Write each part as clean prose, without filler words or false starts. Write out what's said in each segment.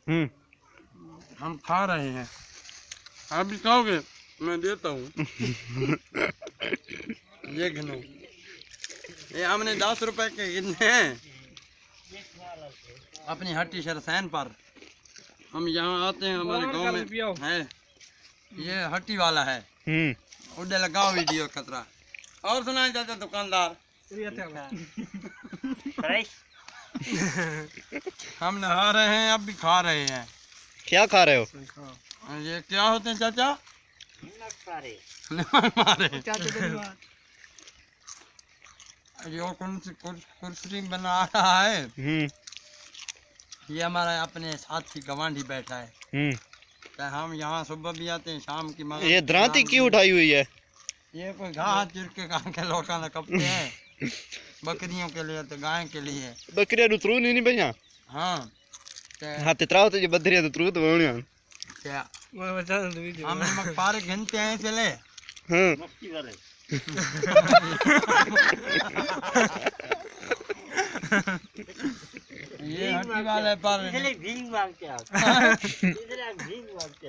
हम खा रहे हैं, आप भी खाओगे? मैं देता हूँ। ये घिनो, ये हमने 10 रुपए के गिने हैं अपनी हट्टी शरसैन पर। हम यहाँ आते हैं, हमारे गांव में है, ये हट्टी वाला है। उधर लगाओ वीडियो खतरा। और सुनाए चाचा दुकानदार। हम नहा रहे हैं, अब भी खा रहे हैं। क्या खा रहे हो? ये क्या होते हैं चाचा? नमक मारे। जो कुर्सी बना रहा है, ये हमारा अपने साथी गवांढी बैठा है। हम यहाँ सुबह भी आते हैं, शाम की मगर ये दरांती क्यों उठाई हुई है? ये कोई घास चिरके के लोटा ने कपते हैं, बकरियों के लिए तो गाय के लिए। बकरियां नु तरू नहीं भैया। हाँ हाँ ते त्राव तो ये बदरिया तो तरू तो होनी है क्या? हम नमक पारे गिनते हैं चले। ये हट्टी वाले पर इसलिए भींग मांगते हैं,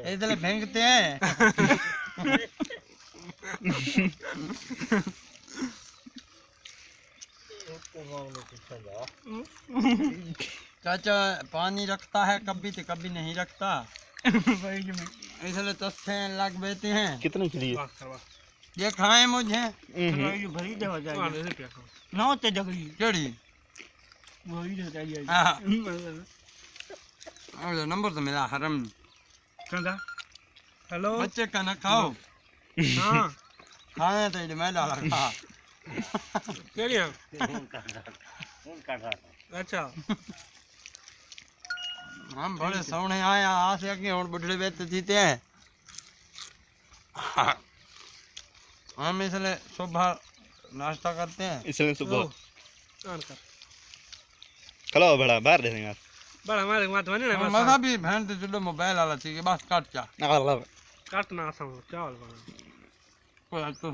इसलिए फेंकते हैं। चाचा पानी रखता है कभी तो कभी नहीं रखता, इसलिए तस्से लग बेते हैं। कितने के लिए ये खाए मुझे नंबर तो मिला हरम। हेलो बच्चे का ना खाओ। हाँ खाए तो मैं डाला खा। अच्छा हम बड़े सोने आए आ सके और बुढ़े बेच जीते हैं। हम इसलिए सुबह नाश्ता करते हैं, इसलिए सुबह खलो बड़ा बाहर दे देंगे बड़ा हमारे माथ बने ना मजा भी भैन तो चलो मोबाइल वाला चाहिए बस काट क्या ना काटना आसान चावल बना कोई तो